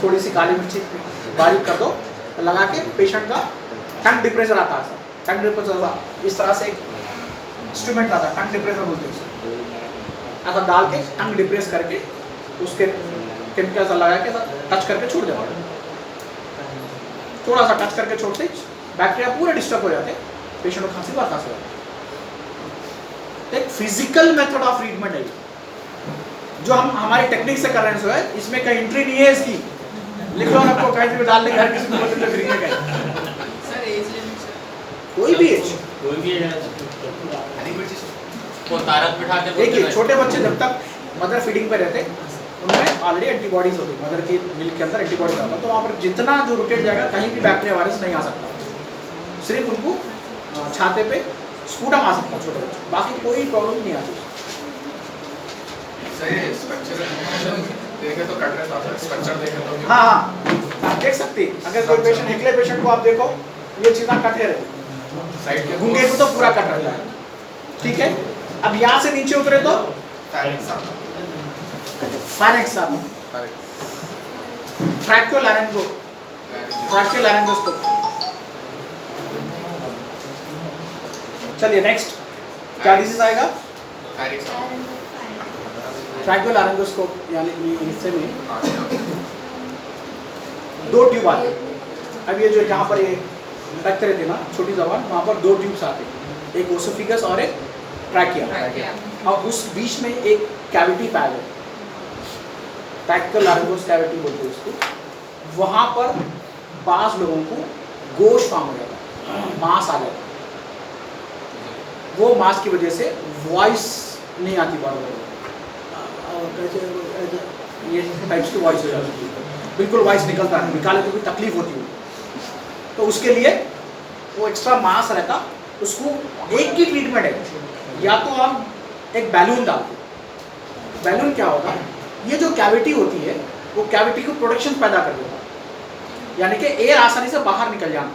थोड़ी सी काली मिर्ची बारीक कर दो, लगा के पेशेंट का टंग डिप्रेसर आता है, टंग डिप्रेसर इस तरह से एक इंस्ट्रूमेंट आता है, टंग डिप्रेसर बोलते हैं उसको, ऐसा डाल के टंग डिप्रेस करके उसके केमिकल सा लगा के टच करके छोड़ देना, थोड़ा सा टच करके छोड़ते बैक्टीरिया पूरे डिस्टर्ब हो जाते हैं, पेशेंट को खांसी बर्दाश्त हो जाती है। एक फिजिकल मेथड ऑफ ट्रीटमेंट है जो हम हमारी टेक्निक से कर रहे हैं, सो है इसमें कहीं एंट्री नहीं है इसकी, लिख लो आपको कहीं भी डाल देंगे, हर किसी को मतलब फ्री में कहीं सर एज लिमिट सर कोई भी एज, वो तारक बिठा के देखिए छोटे बच्चे जब तक मदर फीडिंग पे रहते उनमें ऑलरेडी एंटीबॉडीज होती है, मदर की मिल्क के अंदर एंटीबॉडीज आता है, तो वहाँ पर जितना जो रोटेट जाएगा कहीं भी बैक्टीरिया वायरस नहीं आ सकता, सिर्फ उनको छाते पे स्पूटम आ सकता है छोटे बच्चे, बाकी कोई प्रॉब्लम नहीं आती। सही स्ट्रक्चर देखे तो कट रहा था, स्ट्रक्चर देखे तो हाँ हाँ आप देख सकते हैं, अगर कोई पेशेंट निकले पेशेंट को आप देखो ये चीज़ा कटे रहे साइड के घूंगे को तो पूरा कट रहता है, ठीक है। अब यहाँ से नीचे उतरे तो फाइनेक्स ट्रैक्योलैरिंगोस्कोप। चलिए नेक्स्ट क्या डिजीज आएगा, ट्रैक्योलैरिंगोस्कोप, यानी हिस्से में दो ट्यूब आते हैं। अब ये जो यहाँ पर ये रखते रहते ना छोटी जबान, वहाँ पर दो ट्यूब्स आते हैं, एक ओसोफिगस और एक ट्रैकिया, और उस बीच में एक कैविटी पैड है, ट्रैक्योलैरिंगोस कैविटी बोलते हैं उसको। वहाँ पर बास लोगों को गोश फॉर्म हो जाता है, मांस आ जाता है, वो मांस की वजह से वॉइस नहीं आती बार ये टाइप्स की वॉइस हो जाती है, बिल्कुल वॉइस निकलता है, निकाले तो भी तकलीफ होती है, तो उसके लिए वो एक्स्ट्रा मांस रहता, उसको एक ही ट्रीटमेंट है, या तो हम एक बैलून डालते, बैलून क्या होगा, ये जो कैविटी होती है वो कैविटी को प्रोटेक्शन पैदा कर देता, यानी कि एयर आसानी से बाहर निकल जाना,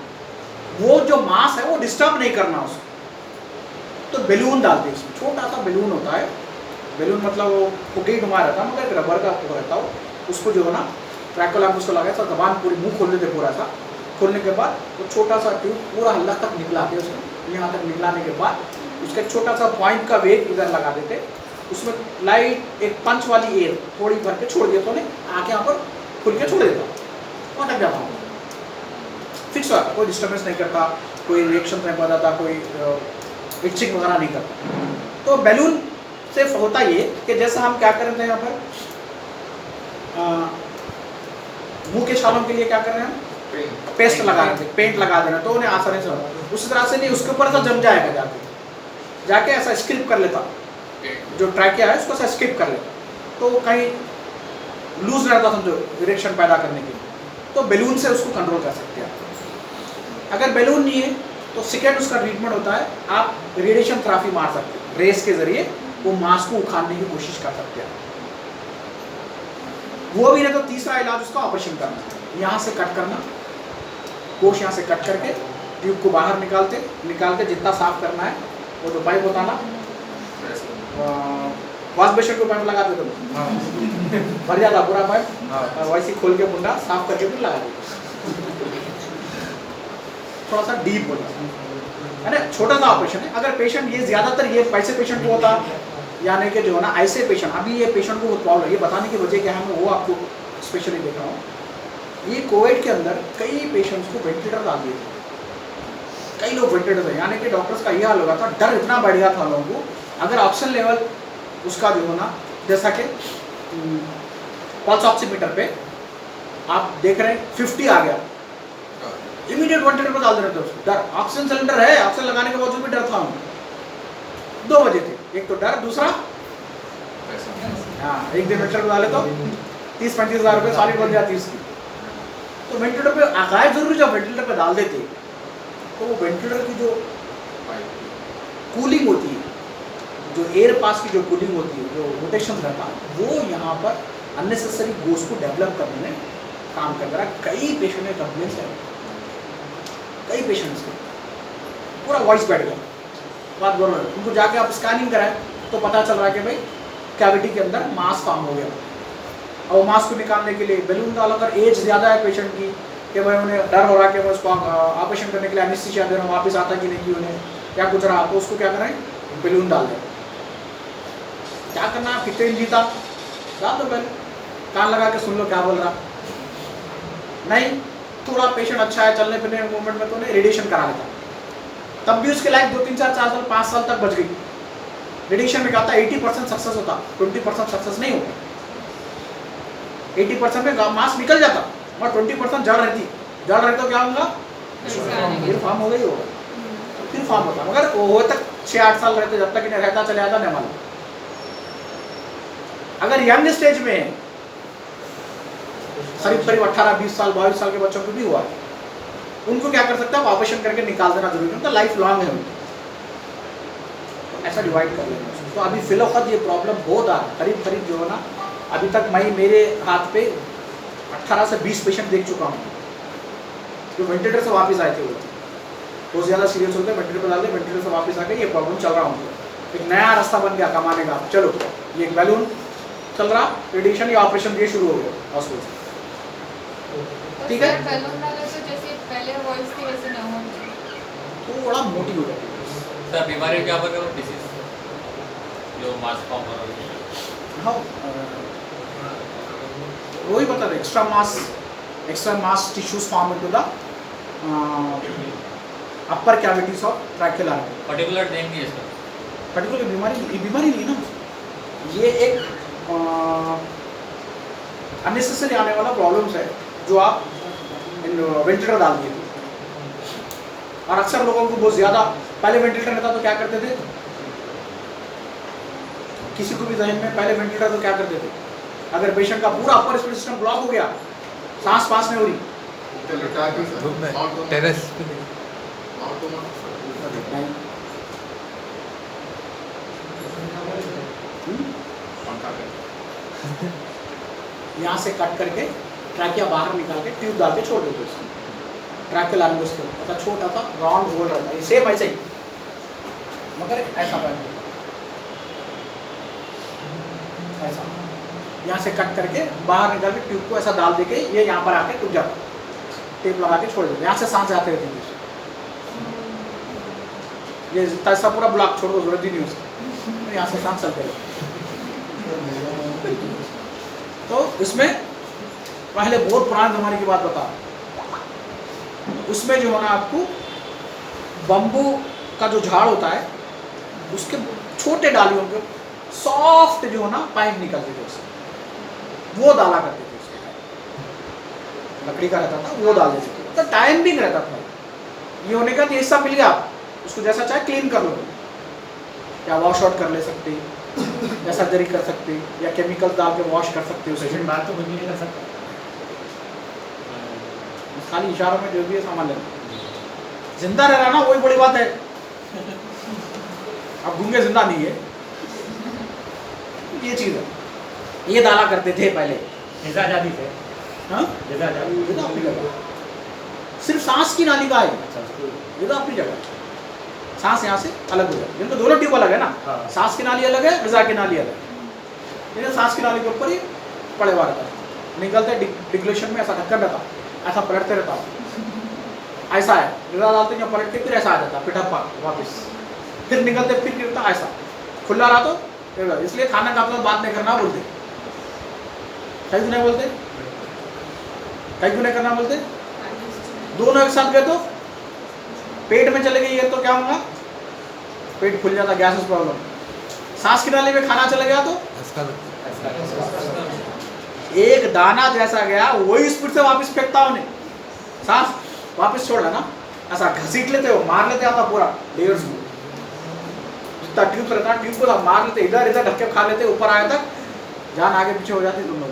वो जो मांस है वो डिस्टर्ब नहीं करना उसको, तो बैलून डालते हैं इसमें, छोटा सा बैलून होता है, बैलून मतलब वो फुटी डुमा रहता है मगर रबर का वो रहता हो, उसको जो है ना ट्रैक्योलैरिंगोस को लगाया था, जबान पूरी मुंह खोल देते पूरा सा, खोलने के बाद वो छोटा सा ट्यूब पूरा हल्ला तक निकलाते उसको, यहाँ तक निकलाने के बाद उसका छोटा सा पॉइंट का वेग इधर लगा देते, उसमें लाइट एक पंच वाली एयर थोड़ी भर के छोड़ दिया तो आके यहाँ पर खुल के छोड़ देता, अटक जाता हूँ, फिक्स होता, कोई डिस्टर्बेंस नहीं करता, कोई रिएक्शन नहीं बताता, कोई इचिंग वगैरह नहीं करता। तो बैलून से होता ये कि जैसा हम क्या कर रहे हैं यहाँ पर मुंह के छालों के लिए क्या कर रहे हैं, पेस्ट लगा रहे थे, पेंट लगा देना, तो उन्हें आसानी से उस तरह से नहीं, उसके ऊपर ऐसा जम जाएगा, जाके ऐसा स्किप कर लेता, जो ट्रैकिया है उसको ऐसा स्किप कर लेता, तो कहीं लूज रहता समझो रिएक्शन पैदा करने के लिए, तो बैलून से उसको कंट्रोल कर सकते हैं। अगर बैलून नहीं है तो सेकेंड उसका ट्रीटमेंट होता है, आप रेडिएशन थेरेपी मार सकते हैं, रेस के जरिए वो मांस को उखाड़ने की कोशिश कर सकते हैं, वो भी नहीं तो तीसरा इलाज उसका ऑपरेशन करना, यहाँ से कट करना, कोश यहाँ से कट करके ट्यूब को बाहर निकाल के जितना साफ करना है वो जो पाइप होता ना वॉश बेसिन को पाइप लगा देते भर जाता पूरा पाइप, वैसे खोल के मुंडा साफ करके फिर लगा देते, थोड़ा सा डीप हो जाता है ना, छोटा सा ऑपरेशन है। अगर पेशेंट ये ज़्यादातर ये पैसे पेशेंट को होता, यानी कि जो है ना ऐसे पेशेंट, अभी ये पेशेंट को प्रॉब्लम, ये बताने की वजह क्या है मैं वो आपको स्पेशली देख रहा हूँ, ये कोविड के अंदर कई पेशेंट्स को वेंटिलेटर डाल दिए थे, कई लोग वेंटिलेटर थे, यानी कि डॉक्टर्स का ये हाल होगा था, डर इतना बढ़ गया था लोगों को, अगर ऑक्सीजन लेवल उसका जो है ना जैसा कि पल्स ऑक्सीमीटर पे आप देख रहे हैं 50 आ गया, इमीडिएट वेंटिलेटर पर डाल दे रहे थे उसको, डर, ऑक्सीजन सिलेंडर है, ऑक्सीजन लगाने के बावजूद भी डर था उनको, 2 वजह थे, एक तो डर, दूसरा हाँ एक दिन वेंटिलेटर डाले तो 30-35 हज़ार रुपये सॉलिड बन जाती उसकी, तो वेंटिलेटर पे आगाज जरूर जब वेंटिलेटर पे डाल देते तो वो वेंटिलेटर की जो कूलिंग होती है, जो एयर पास की जो कूलिंग होती है, जो रोटेशन रहता है, वो यहाँ पर अननेसेसरी गोस को डेवलप करने में काम कर रहा है। कई पेशेंट ने कंप्लेंट्स है, कई पेशेंट्स के पूरा वॉइस बैठ गया, बात बोल रहे, उनको जाके आप स्कैनिंग कराएं तो पता चल रहा है कि भाई कैविटी के अंदर मास फॉर्म हो गया, और मांस को निकालने के लिए बैलून डालो। अगर एज ज़्यादा है पेशेंट की कि भाई उन्हें डर हो रहा है कि मैं उसको ऑपरेशन करने के लिए एनेस्थीसिया दे रहा हूँ, वापस आता कि नहीं कि उन्हें क्या कुछ रहा, तो उसको क्या करें, बैलून डाल दें। क्या करना है, कितने जीता डाल दो बैलून, कान लगा के सुन लो क्या बोल रहा। नहीं थोड़ा पेशेंट अच्छा है चलने फिरने मूवमेंट में, तो उन्हें रेडिएशन करा लेता, तब भी उसकी लाइफ 2 3 4 साल 5 साल तक बच गई। रेडिएशन में क्या होता है 80% सक्सेस होता, 20% सक्सेस नहीं होता। 80% में मांस निकल जाता और 20% जड़ रहती। जड़ रहती तो क्या होगा, फिर फॉर्म हो गई होगा, फिर फॉर्म होता। मगर वो तक 6-8 साल रहते, जब तक इन्हें रहता चले जाता नहीं मालूम। अगर यंग स्टेज में करीब 18-20 साल 22 साल के बच्चों को भी हुआ, उनको क्या कर सकता है, ऑपरेशन करके निकाल देना जरूरी है, उनका लाइफ लॉन्ग है उनका। ऐसा डिवाइड कर लेंगे। तो अभी फिलहाल ये प्रॉब्लम बहुत आ रहा है, करीब जो है ना, अभी तक मैं मेरे हाथ पे 18 से 20 पेशेंट देख चुका हूँ जो वेंटिलेटर से वापस आए थे। वो बहुत ज़्यादा सीरियस होते हैं, वेंटिलेटर पर डालते, वेंटिलेटर से वापस आ गए, ये प्रॉब्लम चल रहा उनको। एक नया रास्ता बन गया कमाने का। चलो ये एक बैलून चल रहा, रेडिएशन या ऑपरेशन ये शुरू हो गया हॉस्पिटल से। ठीक है, बैलून डाले तो जैसे पहले वॉइस थी वैसे ना हो, थोड़ा मोटी हो जाती है। सर बीमारी क्या बोल रहे हो, डिसीज जो मास फॉर्म हो रही है? हाँ वही बता रहे, extra mass tissues form into the upper cavities of tracheal artery. Particular name नहीं है इसका? पर्टिकुलर बीमारी नहीं ना, ये एक अननेसेसरी आने वाला प्रॉब्लम्स है जो आप वेंटिलेटर डाल दिए। और अक्सर लोगों को बहुत ज़्यादा, पहले वेंटिलेटर रहता तो क्या करते थे, किसी को भी जहन में पहले वेंटिलेटर तो क्या करते थे, अगर पेशेंट का पूरा अपर रेस्पिरेटरी सिस्टम ब्लॉक हो गया, सांस पास में हो रही, टेरेस यहाँ से कट करके ट्रैकिया बाहर निकाल के ट्यूब डाल के छोड़ देते उसमें। ट्रैकियल आर्टरी ऐसा छोटा सा राउंड गोल रहता है, सेम ऐसे ही, मगर ऐसा बन ऐसा यहाँ से कट करके बाहर निकाल के ट्यूब को ऐसा डाल देके ये यहाँ पर आके टूट जाता, टेप लगा के छोड़ देते, यहाँ से सांस आते रहती है। ये ऐसा पूरा ब्लॉक छोड़ दो, जरूरत ही नहीं उसकी, यहाँ से सांस चलते रहते। तो इसमें पहले बहुत पुराने ज़माने की बात बता, उसमें जो है ना आपको बम्बू का जो झाड़ होता है उसके छोटे डालियों के सॉफ्ट जो है ना पाइप निकलते थे उससे, वो डाला करते थे उसके, लकड़ी का रहता था वो डाल देते थे, तो टाइमिंग रहता था। ये होने का ये सब मिल गया, उसको जैसा चाहे क्लीन कर लो, या वॉश आउट कर ले सकते, या सर्जरी कर सकते, या केमिकल डाल के वॉश कर सकते। पेशेंट बात तो कुछ भी नहीं कर सकता, खाली इशारों में जो भी है सामान लेना, जिंदा रह रहा ना वही बड़ी बात है। अब गूंगे जिंदा नहीं है, ये चीज़ है। ये डाला करते थे पहले, जैसा आजादी थे, हाँ जैसा आजादी। ये तो अपनी जगह, सिर्फ सांस की नाली का है अच्छा उसको ये तो अपनी जगह, सांस यहाँ से अलग हो जाए, इनको दोनों ट्यूब अलग है ना, हाँ। सांस की नाली अलग है, गजा की नाली अलग है। ये सांस की नाली के ऊपर ही पड़े हुआ रहता है, निकलते डिग्लेशन में ऐसा ढक्कन रहता, ऐसा पलटते रहता, ऐसा है गजा डालते हैं पलट के, फिर ऐसा आ जाता पिठप्पा वापस, फिर निकलते फिर गिरता, ऐसा खुला रहा तो। इसलिए खाना खाते वक्त बात नहीं करना बोलते, कहीं नहीं बोलते, कहीं नहीं करना बोलते। दोनों एक साथ गए तो पेट में चले गई है तो क्या होगा, पेट फूल जाता, गैसेस प्रॉब्लम। सांस की नाली में खाना चला गया तो एक दाना जैसा गया वही स्पीड से वापस फेंकता उन्हें, सांस वापस छोड़ा ना, ऐसा घसीट लेते हो, मार लेते आता पूरा लेयर्स में, जितना ट्यूब रहता ट्यूब को मार लेते, इधर इधर ढक्के खा लेते, ऊपर आया तक जान आगे पीछे हो जाती तुम लोग।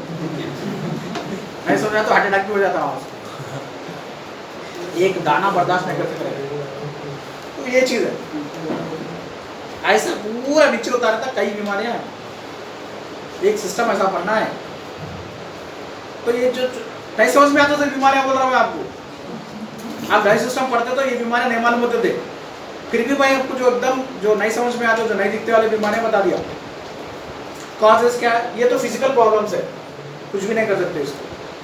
नहीं समझा तो हार्ट अटैक भी हो जाता वहां से, एक दाना बर्दाश्त नहीं कर सकते। तो ये चीज है, ऐसा पूरा नीचे होता रहता, कई बीमारियां हैं, एक सिस्टम ऐसा बनना है। तो ये जो नहीं समझ में आता तो बीमारियां बोल रहा हूँ मैं आपको, आप ढाई सिस्टम पढ़ते तो ये बीमारियां नहीं मालूम होते थे, फिर भी भाई आपको जो एकदम जो नहीं समझ में आते, जो नहीं दिखते वाले बीमारियां बता दिया। कॉजेस क्या है, ये तो फिजिकल प्रॉब्लम्स है, कुछ भी नहीं कर सकते इसको।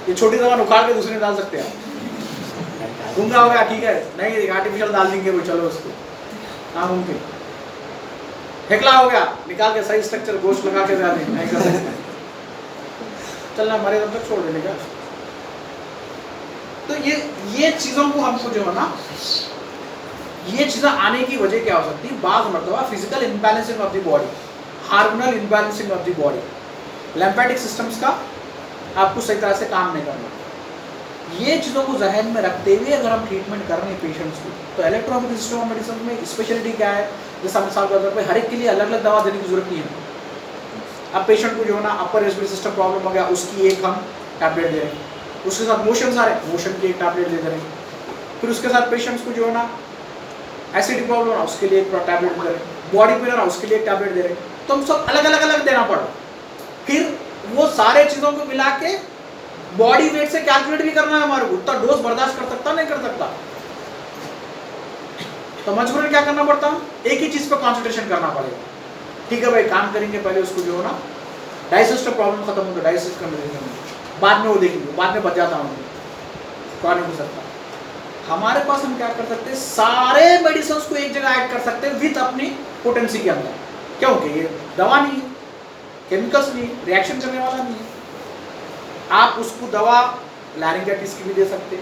ये छोटी दवा उखाड़ के दूसरे में डाल सकते हैं। गुंगा हो गया ठीक है, नहीं आर्टिफिशियल डाल देंगे वो, चलो उसको नामुमकिन। हेकला हो गया, निकाल के सही स्ट्रक्चर गोश्त लगा के दे दें, नहीं कर सकते। चलना मरे तब तक छोड़ देने का। तो ये चीज़ों को हमको जो है ना, ये चीज़ें आने की वजह क्या हो सकती है? बाज़ मरतबा physical imbalancing of the body, hormonal imbalancing of the body, lymphatic systems का आपको सही तरह से काम नहीं करना। ये चीज़ों को जहन में रखते हुए अगर हम ट्रीटमेंट कर रहे हैं पेशेंट्स को, तो इलेक्ट्रोपैथिक सिस्टम ऑफ मेडिसिन में स्पेशलिटी क्या है? जैसा मिसाल के तौर पर हर एक के लिए अलग अलग दवा देने की जरूरत नहीं है। अब पेशेंट को जो है ना अपर रेस्पिरेटरी सिस्टम प्रॉब्लम हो गया, उसकी एक हम टैबलेट दे रहे हैं, उसके साथ मोशन आ रहे हैं, मोशन की एक टैबलेट दे रहे हैं, फिर उसके साथ पेशेंट्स को जो है ना एसिडिटी प्रॉब्लम है, उसके लिए एक टैबलेट दे रहे हैं, बॉडी पेन है उसके लिए एक टैबलेट दे रहे हैं। तो हम सब अलग अलग देना पड़ा, फिर वो सारे चीज़ों को मिला के बॉडी वेट से कैलकुलेट भी करना है हमारे को, उतना डोज बर्दाश्त कर सकता नहीं कर सकता, तो मजबूरन क्या करना पड़ता है? एक ही चीज़ पर कॉन्सेंट्रेशन करना पड़ेगा। ठीक है भाई, काम करेंगे पहले उसको जो है ना डाइजेस्टिव प्रॉब्लम खत्म होगा, डाइजेस्ट करने देंगे, बाद में वो देखेंगे, बाद में बच जाता हूँ कौन नहीं हो सकता। हमारे पास हम क्या कर सकते हैं? सारे मेडिसिन को एक जगह ऐड कर सकते हैं विथ अपनी पोटेंसी के अंदर, क्योंकि ये दवा नहीं है, केमिकल्स नहीं, रिएक्शन करने वाला नहीं है। आप उसको दवा लैरिंजाइटिस की भी दे सकते,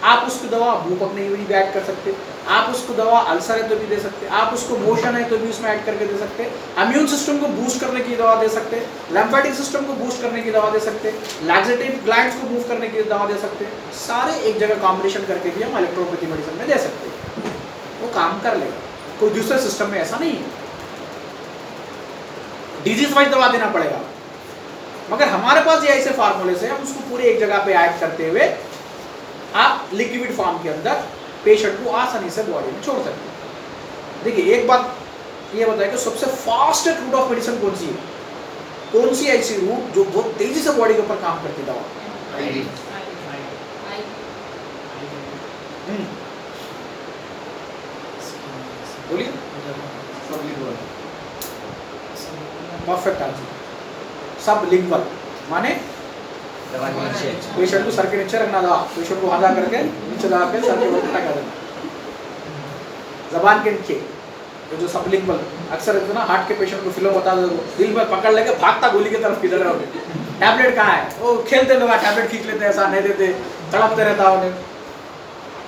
आप उसको दवा मुंह पकने की भी ऐड कर सकते, आप उसको दवा अल्सर है तो भी दे सकते, आप उसको मोशन है तो भी उसमें ऐड करके दे सकते, इम्यून सिस्टम को बूस्ट करने की दवा दे सकते, लिम्फेटिक सिस्टम को बूस्ट करने की दवा दे सकते, लैक्सेटिव ग्लैंड्स को मूव करने की दवा दे सकते, सारे एक जगह कॉम्बिनेशन करके भी हम इलेक्ट्रोपैथी मेडिसिन में दे सकते, वो काम कर लेगा। कोई दूसरे सिस्टम में ऐसा नहीं है, डिजीज वाइज दवा देना पड़ेगा, मगर हमारे पास ये ऐसे फार्मूले से हम उसको पूरे एक जगह पे ऐड करते हुए आप लिक्विड फॉर्म के अंदर पेशेंट को आसानी से बॉडी में छोड़ सकते हैं। देखिए एक बात ये बताइए कि सबसे फास्टेस्ट रूट ऑफ मेडिसिन कौन सी है? कौन सी ऐसी रूट जो बहुत तेजी से बॉडी के ऊपर काम करती दवा? बोलिए। Perfect answer. सब लिंगुअल माने पेशेंट को सर के नीचे रखना था, पेशेंट को आधा करके नीचे लगा के सर के ऊपर टका देना, जबान के नीचे। तो जो सब लिंगुअल अक्सर है ना, हार्ट के पेशेंट को फिल्म बता दो, दिल में पकड़ लेके भागता गोली की तरफ किधर रहोगे, टैबलेट कहाँ है? वो खेलते लोग टैबलेट खींच लेते, ऐसा नहीं देते, तड़पते रहता उन्हें।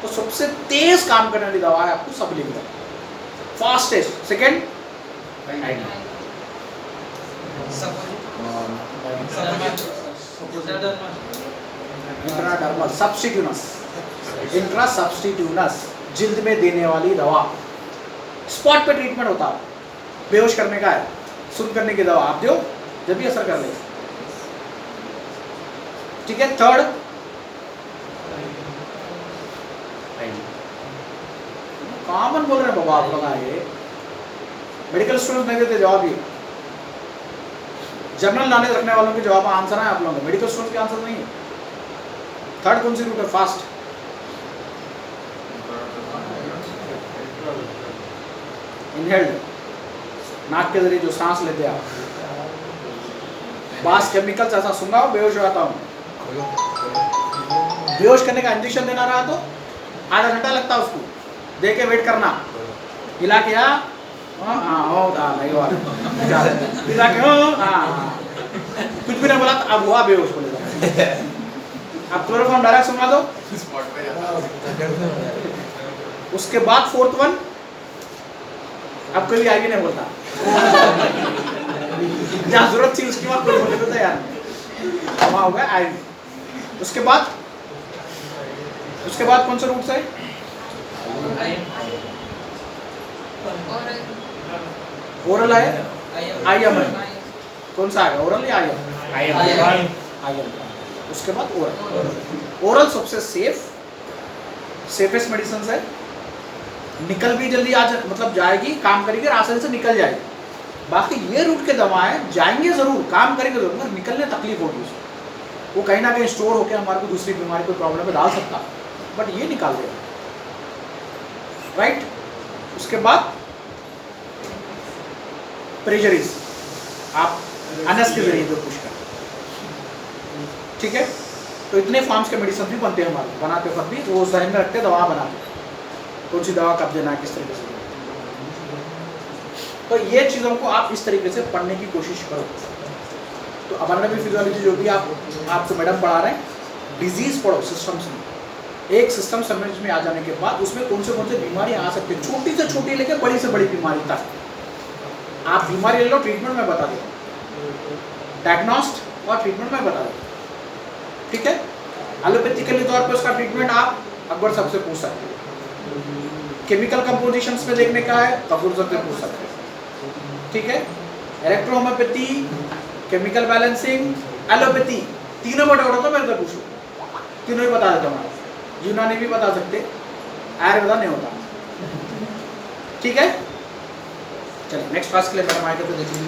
तो सबसे तेज काम करने वाली दवा है आपको sublingual, fastest. Second intradermal subcutaneous, intra subcutaneous जिल्द में देने वाली दवा, स्पॉट पे ट्रीटमेंट होता है, बेहोश करने का है, सुन करने की दवा आप दो जब भी असर कर ले। ठीक है। थर्ड कॉमन बोल रहे हैं बाबा आप लोग, ये मेडिकल स्टूडेंट नहीं देते जवाब, ये जनरल नॉलेज रखने वालों के जवाब आंसर है आप लोगों के, मेडिकल स्टूडेंट के आंसर नहीं है। थर्ड कौन सी रूट है? फास्ट इनहेल्ड, नाक के जरिए जो सांस लेते आप, बास केमिकल्स ऐसा सुंगा हो बेहोश हो जाता हूँ, बेहोश करने का इंजेक्शन देना रहा तो आधा घंटा लगता है उसको, दे के वेट करना, हिला के नहीं हुआ, हिला के कुछ भी नहीं बोला तो अब हुआ बेहोश बोलेगा। अब क्लोरोफॉर्म डायरेक्ट सुना दो, उसके बाद फोर्थ वन अब कोई भी आगे नहीं बोलता, जहाँ जरूरत थी उसके बाद कोई बोले तो यार वहाँ हो गया आई। उसके बाद कौन सा रूट है? ओरल है, आईएम है, कौन सा है? ओरल या आईएम? आईएम। उसके बाद ओरल। ओरल सबसे सेफेस्ट मेडिसिन है, निकल भी जल्दी आज मतलब जाएगी, काम करेगी और आसानी से निकल जाएगी। बाकी ये रूट के दवाएं जाएंगे जरूर, काम करेंगे जरूर, मगर निकलने तकलीफ होगी उसको, वो कहीं ना कहीं स्टोर होकर हमारे को दूसरी बीमारी को प्रॉब्लम में डाल सकता, बट ये निकाल देगा, राइट। उसके बाद प्रेशरीज, आप अनस के जरिए जो पुश कर ठीक है। तो इतने फॉर्म्स के मेडिसिन भी बनते हैं हमारे, बनाते वक्त भी वो जहन में रखते, दवा बनाते, कौन सी दवा कब देना है, किस तरीके से देना। तो ये चीज़ों को आप इस तरीके से पढ़ने की कोशिश करो। तो अबानॉमी फिजियोलॉजी जो भी आपको मैडम पढ़ा रहे हैं, डिजीज पढ़ो सिस्टम्स में। एक सिस्टम समझ में आ जाने के बाद उसमें कौन से बीमारियां आ सकती है, छोटी से छोटी लेकर बड़ी से बड़ी बीमारी तक। आप बीमारी ले लो, ट्रीटमेंट में बता देता हूँ, डायग्नोस्ट और ट्रीटमेंट में बता देता हूँ, ठीक है। एलोपैथिकली तौर पे उसका ट्रीटमेंट आप अकबर साहब से पूछ सकते हो। केमिकल कंपोजिशंस में देखने का है, कपूर साहब से पूछ सकते हो, ठीक है। इलेक्ट्रोहोम्योपैथी, केमिकल बैलेंसिंग, एलोपैथी, तीनों में डाउट हो तो मेरे से पूछो, तीनों ही बता देता हूँ। यूनानी भी बता सकते, आयुर्वेदा नहीं होता, ठीक है। चलिए नेक्स्ट क्लास के लिए मैडम आए थे तो देखिए।